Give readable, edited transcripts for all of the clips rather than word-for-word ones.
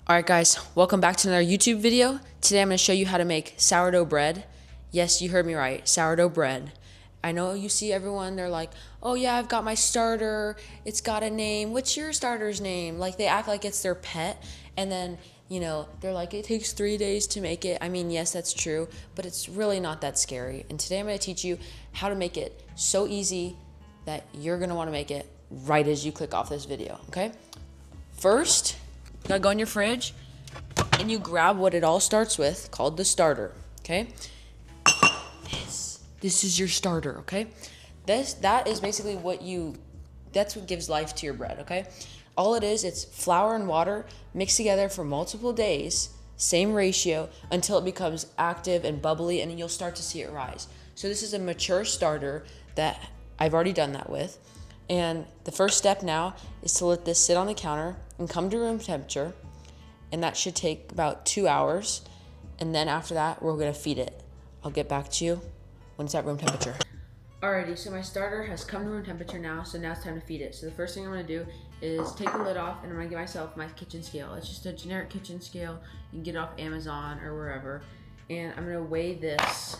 Alright guys, welcome back to another YouTube video. Today I'm going to show you how to make sourdough bread. Yes, you heard me right, sourdough bread. I know you see everyone, they're like, oh yeah, I've got my starter, it's got a name, what's your starter's name? Like they act like it's their pet, and then, they're like, it takes 3 days to make it. I mean, yes, that's true, but it's really not that scary. And today I'm going to teach you how to make it so easy that you're going to want to make it right as you click off this video, okay? First, you gotta go in your fridge and you grab what it all starts with, called the starter, okay? This is your starter, okay? That is basically that's what gives life to your bread, okay? All it is, it's flour and water mixed together for multiple days, same ratio, until it becomes active and bubbly, and you'll start to see it rise. So this is a mature starter that I've already done that with. And the first step now is to let this sit on the counter and come to room temperature. And that should take about 2 hours. And then after that, we're gonna feed it. I'll get back to you when it's at room temperature. Alrighty, so my starter has come to room temperature now, so now it's time to feed it. So the first thing I'm gonna do is take the lid off, and I'm gonna give myself my kitchen scale. It's just a generic kitchen scale. You can get it off Amazon or wherever. And I'm gonna weigh this.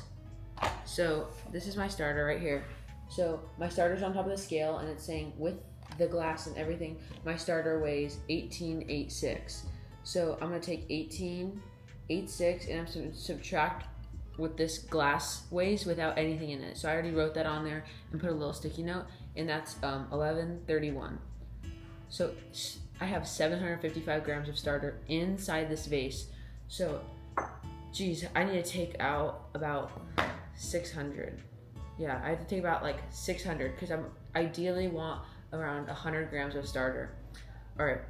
So this is my starter right here. So my starter's on top of the scale, and it's saying with the glass and everything, my starter weighs 18.86. So I'm gonna take 18.86 and I'm gonna subtract what this glass weighs without anything in it. So I already wrote that on there and put a little sticky note, and that's 1131. So I have 755 grams of starter inside this vase. So, geez, I need to take out about 600. Yeah, I have to take about like 600 because I'm ideally want around 100 grams of starter. All right,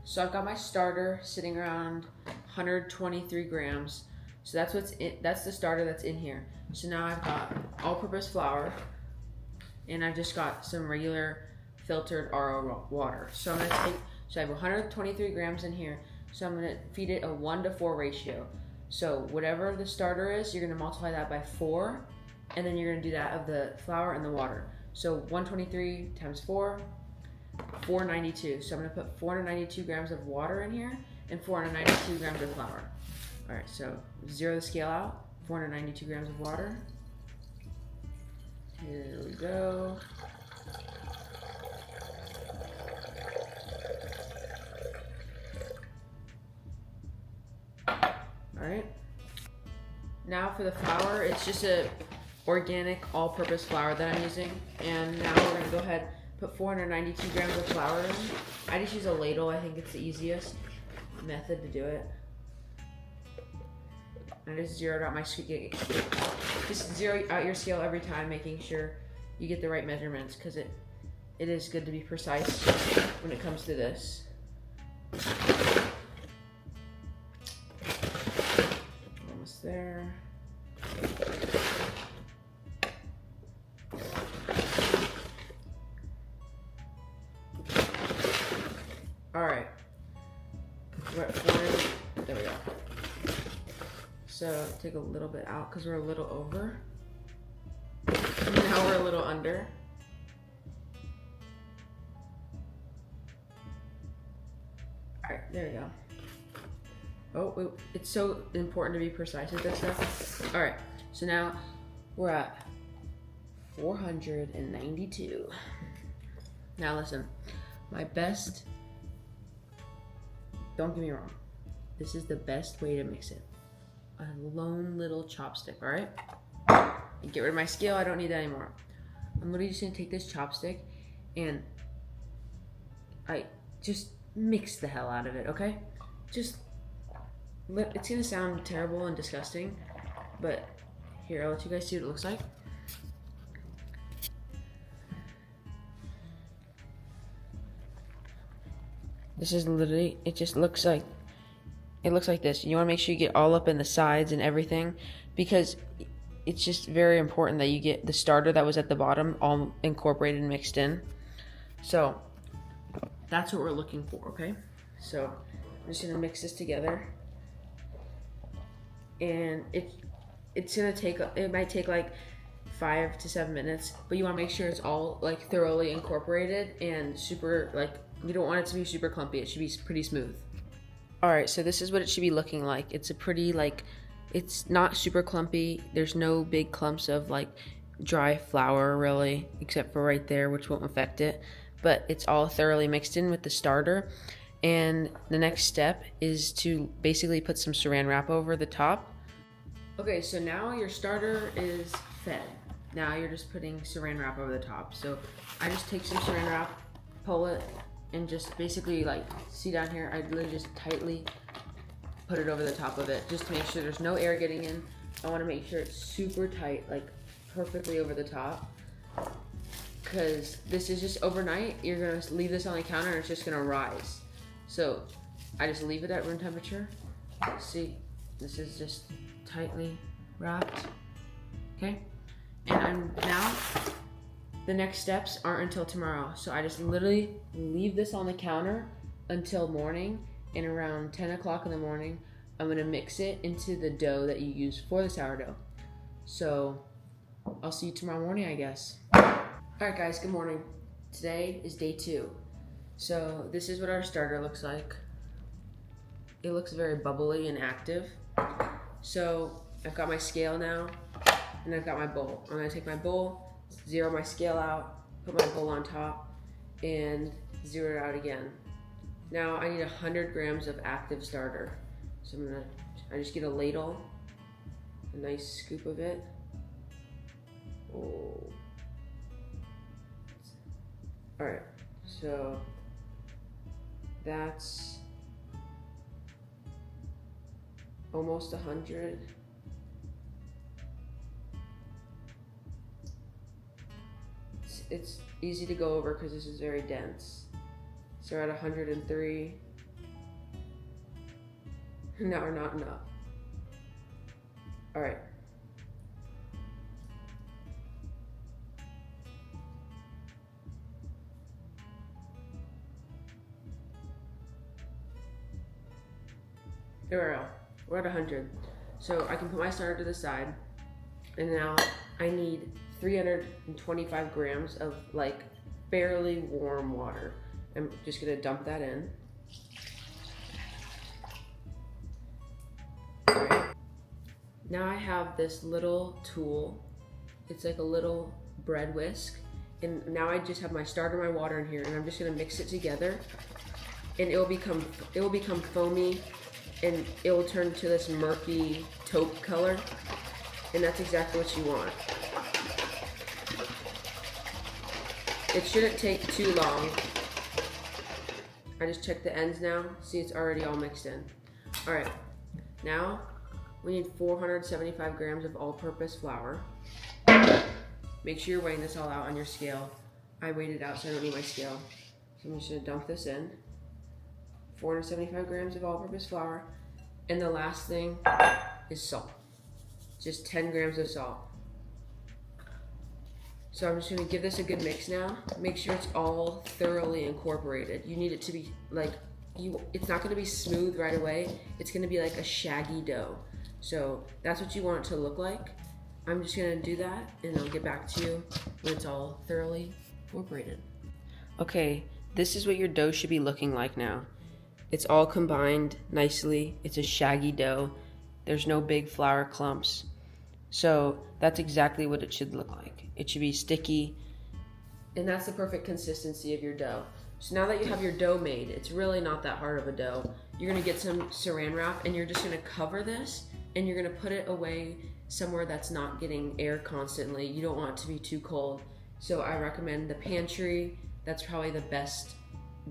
so I've got my starter sitting around 123 grams. So that's what's in, that's the starter that's in here. So now I've got all-purpose flour, and I've just got some regular filtered RO water. So I'm gonna so I have 123 grams in here. So I'm gonna feed it a 1-to-4 ratio. So whatever the starter is, you're gonna multiply that by 4, and then you're gonna do that of the flour and the water. So 123 times 4, 492. So I'm gonna put 492 grams of water in here and 492 grams of flour. All right, so zero the scale out, 492 grams of water. Here we go. All right. Now for the flour, it's just a organic all-purpose flour that I'm using. And now we're gonna go ahead put 492 grams of flour in. I just use a ladle. I think it's the easiest method to do it. I just zeroed out my scale. Just zero out your scale every time, making sure you get the right measurements, because it is good to be precise when it comes to this. Almost there. All right. We're at 4. There we go. So take a little bit out because we're a little over. And now we're a little under. All right, there we go. Oh, it's so important to be precise with this stuff. All right, so now we're at 492. Now listen, my best, don't get me wrong, this is the best way to mix it. A lone little chopstick, all right? And get rid of my scale, I don't need that anymore. I'm literally just gonna take this chopstick and I just mix the hell out of it, okay? It's gonna sound terrible and disgusting, but here, I'll let you guys see what it looks like. This is literally, it looks like this. You want to make sure you get all up in the sides and everything, because it's just very important that you get the starter that was at the bottom all incorporated and mixed in. So that's what we're looking for, okay? So I'm just gonna mix this together, and it's gonna take, it might take like 5 to 7 minutes, but you want to make sure it's all like thoroughly incorporated and super, like, you don't want it to be super clumpy. It should be pretty smooth. All right, so this is what it should be looking like. It's a pretty, like, it's not super clumpy. There's no big clumps of like dry flour really, except for right there, which won't affect it. But it's all thoroughly mixed in with the starter. And the next step is to basically put some saran wrap over the top. Okay, so now your starter is fed. Now you're just putting saran wrap over the top. So I just take some saran wrap, pull it, and just basically, like, see down here, I literally just tightly put it over the top of it, just to make sure there's no air getting in. I wanna make sure it's super tight, like perfectly over the top. Because this is just overnight, you're gonna leave this on the counter and it's just gonna rise. So I just leave it at room temperature. See, this is just tightly wrapped, okay? And now, the next steps aren't until tomorrow. So I just literally leave this on the counter until morning, and around 10 o'clock in the morning, I'm gonna mix it into the dough that you use for the sourdough. So I'll see you tomorrow morning, I guess. All right guys, good morning. Today is day 2. So this is what our starter looks like. It looks very bubbly and active. So I've got my scale now, and I've got my bowl. I'm gonna take my bowl, zero my scale out, put my bowl on top, and zero it out again. Now I need 100 grams of active starter. So I just get a ladle, a nice scoop of it. Oh. All right, so that's almost 100. It's easy to go over because this is very dense. So we're at 103. Now we're not enough. All right. There we go. We're at 100. So I can put my starter to the side. And now I need 325 grams of like fairly warm water. I'm just gonna dump that in. All right. Now I have this little tool. It's like a little bread whisk. And now I just have my starter, my water in here, and I'm just gonna mix it together. And it will become foamy, and it will turn to this murky taupe color. And that's exactly what you want. It shouldn't take too long. I just checked the ends now. See, it's already all mixed in. All right, now we need 475 grams of all-purpose flour. Make sure you're weighing this all out on your scale. I weighed it out, so I don't need my scale. So I'm just gonna dump this in. 475 grams of all-purpose flour. And the last thing is salt. Just 10 grams of salt. So I'm just gonna give this a good mix now. Make sure it's all thoroughly incorporated. You need it to be like, it's not gonna be smooth right away. It's gonna be like a shaggy dough. So that's what you want it to look like. I'm just gonna do that, and I'll get back to you when it's all thoroughly incorporated. Okay, this is what your dough should be looking like now. It's all combined nicely. It's a shaggy dough. There's no big flour clumps. So that's exactly what it should look like. It should be sticky, and that's the perfect consistency of your dough. So now that you have your dough made, it's really not that hard of a dough. You're gonna get some saran wrap, and you're just gonna cover this, and you're gonna put it away somewhere that's not getting air constantly. You don't want it to be too cold. So I recommend the pantry. That's probably the best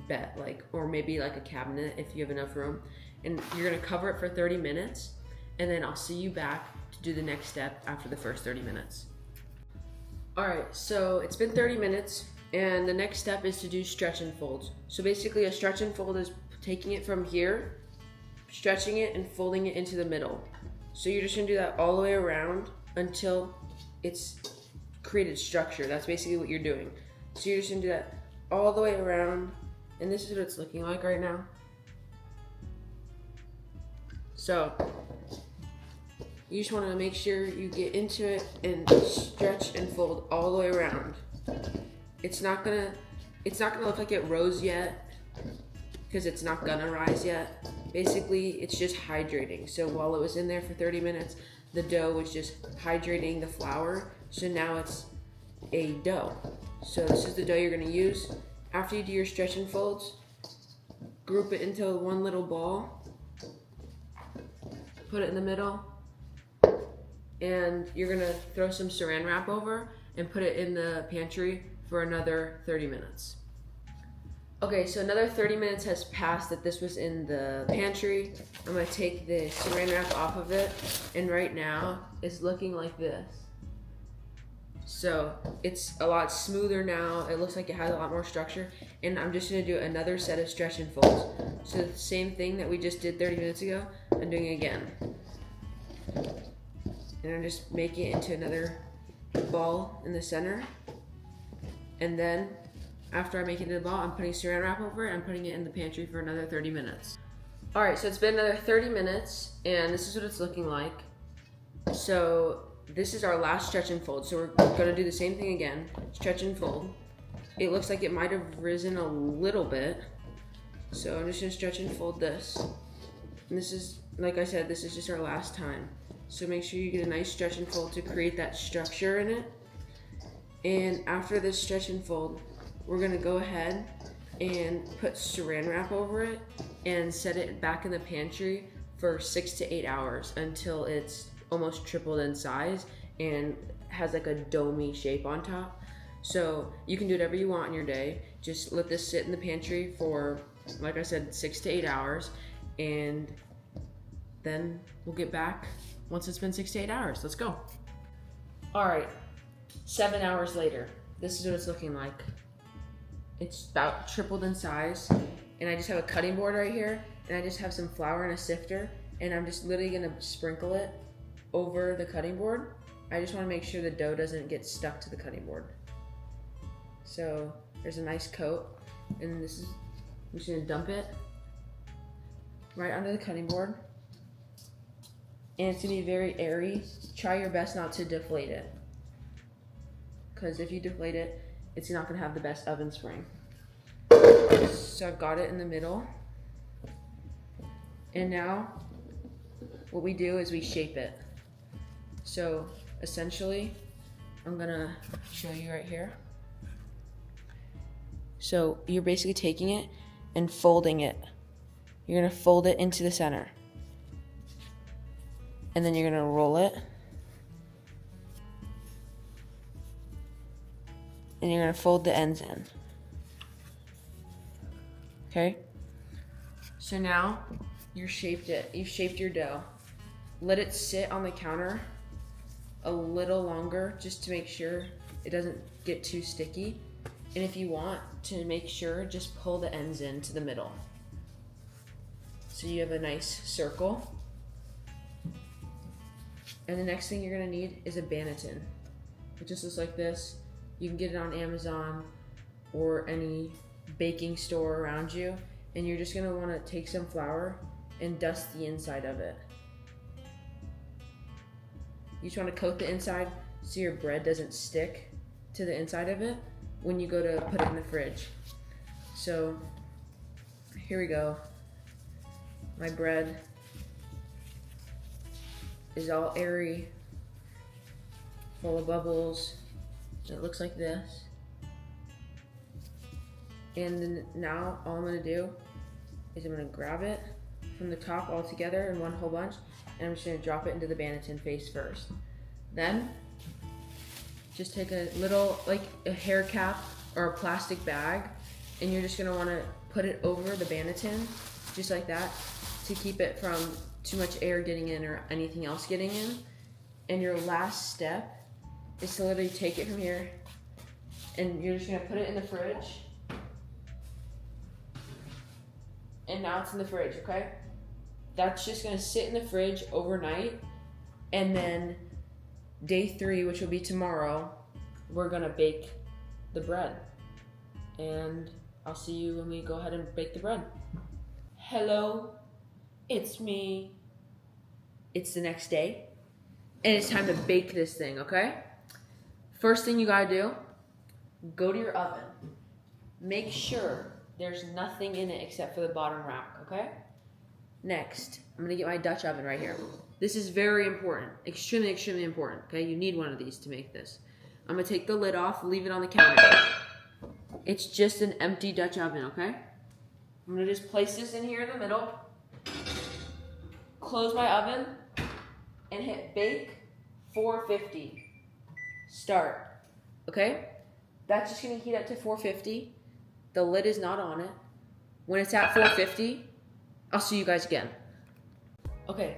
bet, like, or maybe like a cabinet if you have enough room. And you're gonna cover it for 30 minutes, and then I'll see you back to do the next step after the first 30 minutes. All right, so it's been 30 minutes, and the next step is to do stretch and folds. So basically a stretch and fold is taking it from here, stretching it and folding it into the middle. So you're just gonna do that all the way around until it's created structure. That's basically what you're doing. So you're just gonna do that all the way around, and this is what it's looking like right now. So you just wanna make sure you get into it and stretch and fold all the way around. It's not gonna look like it rose yet, because it's not gonna rise yet. basically it's just hydrating. So while it was in there for 30 minutes, the dough was just hydrating the flour. So now it's a dough. So this is the dough you're gonna use. After you do your stretch and folds, group it into one little ball, put it in the middle, and you're gonna throw some saran wrap over and put it in the pantry for another 30 minutes. Okay, so another 30 minutes has passed that this was in the pantry. I'm gonna take the saran wrap off of it, and right now it's looking like this. So it's a lot smoother now. It looks like it has a lot more structure, and I'm just gonna do another set of stretch and folds. So the same thing that we just did 30 minutes ago, I'm doing it again. And I'm just making it into another ball in the center, and then after I make it into a ball, I'm putting saran wrap over it. I'm putting it in the pantry for another 30 minutes. All right, so it's been another 30 minutes, and this is what it's looking like. So this is our last stretch and fold. So we're gonna do the same thing again, stretch and fold. It looks like it might have risen a little bit. So I'm just gonna stretch and fold this. And this is, like I said, this is just our last time. So make sure you get a nice stretch and fold to create that structure in it. And after this stretch and fold, we're gonna go ahead and put saran wrap over it and set it back in the pantry for 6 to 8 hours until it's almost tripled in size and has like a domey shape on top. So you can do whatever you want in your day. Just let this sit in the pantry for, like I said, 6 to 8 hours, and then we'll get back once it's been 6 to 8 hours. Let's go. All right, 7 hours later, this is what it's looking like. It's about tripled in size, and I just have a cutting board right here, and I just have some flour and a sifter, and I'm just literally gonna sprinkle it over the cutting board. I just wanna make sure the dough doesn't get stuck to the cutting board. So there's a nice coat, and I'm just gonna dump it right under the cutting board. And it's gonna be very airy. Try your best not to deflate it, because if you deflate it, it's not gonna have the best oven spring. So I've got it in the middle. And now what we do is we shape it. So essentially, I'm gonna show you right here. So you're basically taking it and folding it. You're gonna fold it into the center. And then you're gonna roll it. And you're gonna fold the ends in. Okay? So now you've shaped your dough. Let it sit on the counter a little longer just to make sure it doesn't get too sticky. And if you want to make sure, just pull the ends into the middle. So you have a nice circle. And the next thing you're gonna need is a banneton. It just looks like this. You can get it on Amazon or any baking store around you. And you're just gonna wanna take some flour and dust the inside of it. You just wanna coat the inside so your bread doesn't stick to the inside of it when you go to put it in the fridge. So here we go. My bread is all airy, full of bubbles. It looks like this. And then now all I'm gonna do is I'm gonna grab it from the top all together in one whole bunch, and I'm just gonna drop it into the banneton face first. Then just take a little, like a hair cap or a plastic bag, and you're just gonna wanna put it over the banneton, just like that, to keep it from too much air getting in or anything else getting in. And your last step is to literally take it from here, and you're just gonna put it in the fridge. And now it's in the fridge, okay? That's just gonna sit in the fridge overnight, and then day 3, which will be tomorrow, we're gonna bake the bread. And I'll see you when we go ahead and bake the bread. Hello, it's me. It's the next day, and it's time to bake this thing, okay? First thing you gotta do, go to your oven. Make sure there's nothing in it except for the bottom rack, okay? Next, I'm gonna get my Dutch oven right here. This is very important, extremely, extremely important, okay? You need one of these to make this. I'm gonna take the lid off, leave it on the counter. It's just an empty Dutch oven, okay? I'm gonna just place this in here in the middle, close my oven, and hit bake 450. Start, okay? That's just gonna heat up to 450. The lid is not on it. When it's at 450, I'll see you guys again. Okay,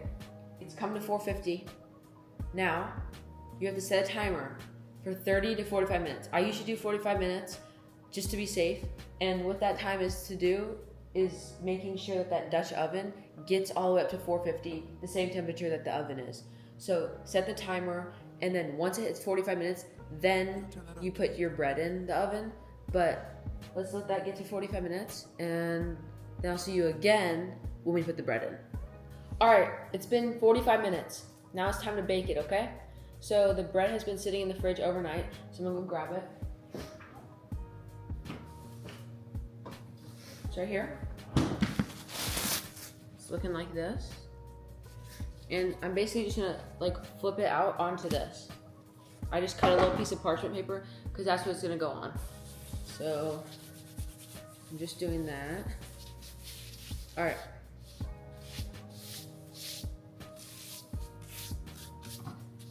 it's come to 450. Now, you have to set a timer for 30 to 45 minutes. I usually do 45 minutes just to be safe. And what that time is to do is making sure that that Dutch oven gets all the way up to 450, the same temperature that the oven is. So set the timer, and then once it hits 45 minutes, then you put your bread in the oven. But let's let that get to 45 minutes, and then I'll see you again when we put the bread in. All right, it's been 45 minutes. Now it's time to bake it, okay? So the bread has been sitting in the fridge overnight, so I'm gonna go grab it. It's right here. It's looking like this. And I'm basically just gonna like flip it out onto this. I just cut a little piece of parchment paper because that's what it's gonna go on. So I'm just doing that. All right.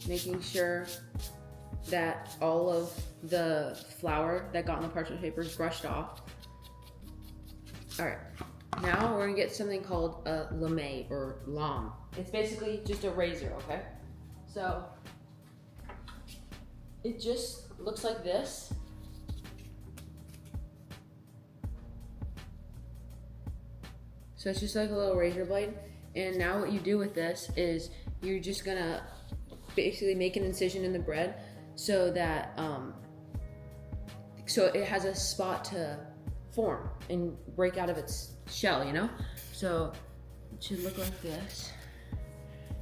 Making sure that all of the flour that got on the parchment paper is brushed off. All right, now we're gonna get something called a lame or lame. It's basically just a razor, okay? So it just looks like this. So it's just like a little razor blade. And now what you do with this is you're just gonna basically make an incision in the bread so that so it has a spot to form and break out of its shell, you know? So it should look like this.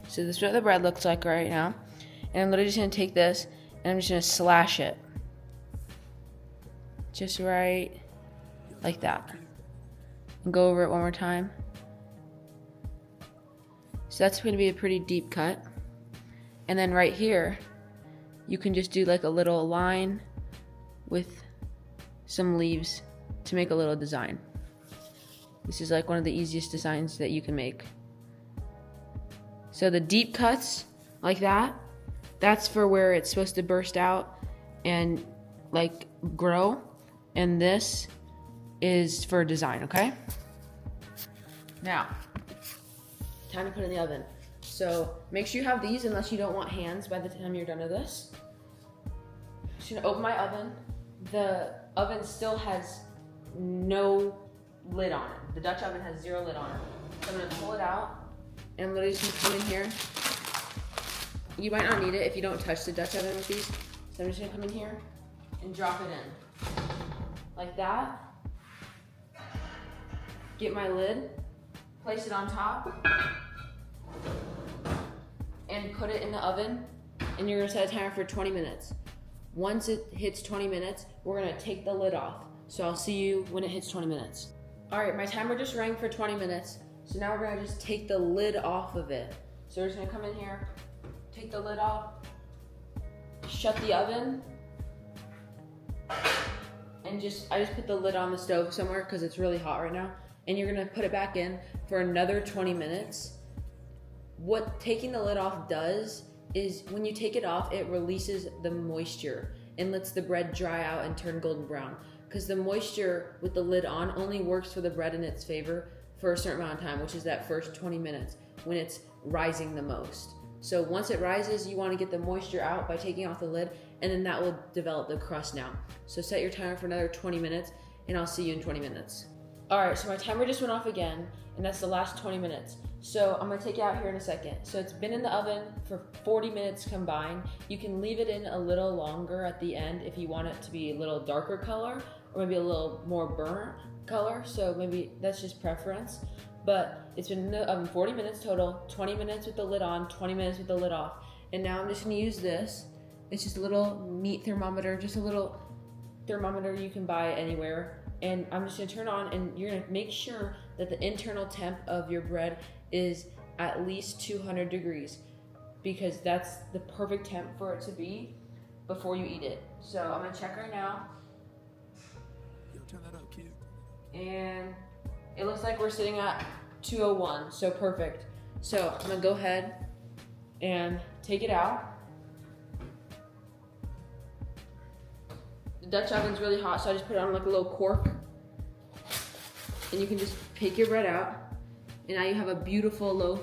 So this is what the bread looks like right now. And I'm literally just gonna take this and I'm just gonna slash it. Just right like that. And go over it one more time. So that's gonna be a pretty deep cut. And then right here, you can just do like a little line with some leaves to make a little design. This is like one of the easiest designs that you can make. So the deep cuts like that, that's for where it's supposed to burst out and like grow. And this is for design, okay? Now, time to put it in the oven. So make sure you have these unless you don't want hands by the time you're done with this. Just gonna open my oven. The oven still has no lid on it. The Dutch oven has 0 lid on it. So I'm gonna pull it out and I'm literally just gonna come in here. You might not need it if you don't touch the Dutch oven with these. So I'm just gonna come in here and drop it in. Like that. Get my lid, place it on top, and put it in the oven, and you're gonna set a timer for 20 minutes. Once it hits 20 minutes, we're gonna take the lid off. So I'll see you when it hits 20 minutes. All right, my timer just rang for 20 minutes. So now we're gonna just take the lid off of it. So we're just gonna come in here, take the lid off, shut the oven, and I just put the lid on the stove somewhere because it's really hot right now. And you're gonna put it back in for another 20 minutes. What taking the lid off does is when you take it off, it releases the moisture and lets the bread dry out and turn golden brown. Because the moisture with the lid on only works for the bread in its favor for a certain amount of time, which is that first 20 minutes when it's rising the most. So once it rises, you wanna get the moisture out by taking off the lid, and then that will develop the crust now. So set your timer for another 20 minutes and I'll see you in 20 minutes. All right, so my timer just went off again, and that's the last 20 minutes. So I'm gonna take it out here in a second. So it's been in the oven for 40 minutes combined. You can leave it in a little longer at the end if you want it to be a little darker color, or maybe a little more burnt color. So maybe that's just preference. But it's been in the oven 40 minutes total, 20 minutes with the lid on, 20 minutes with the lid off. And now I'm just gonna use this. It's just a little meat thermometer, just a little thermometer you can buy anywhere. And I'm just gonna turn on, and you're gonna make sure that the internal temp of your bread is at least 200 degrees, because that's the perfect temp for it to be before you eat it. So I'm gonna check right now. Yo, turn that up, kid. And it looks like we're sitting at 201, so perfect. So I'm gonna go ahead and take it out. The Dutch oven's really hot, so I just put it on like a little cork. And you can just pick your bread out. And now you have a beautiful loaf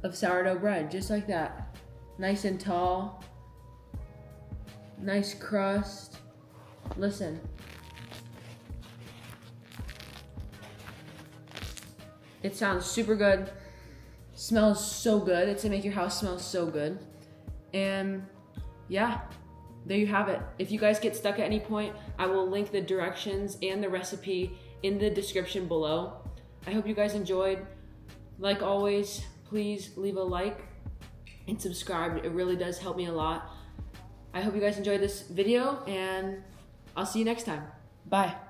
of sourdough bread, just like that. Nice and tall, nice crust. Listen. It sounds super good. Smells so good. It's gonna make your house smell so good. And yeah, there you have it. If you guys get stuck at any point, I will link the directions and the recipe in the description below. I hope you guys enjoyed. Like always, please leave a like and subscribe. It really does help me a lot. I hope you guys enjoyed this video, and I'll see you next time. Bye.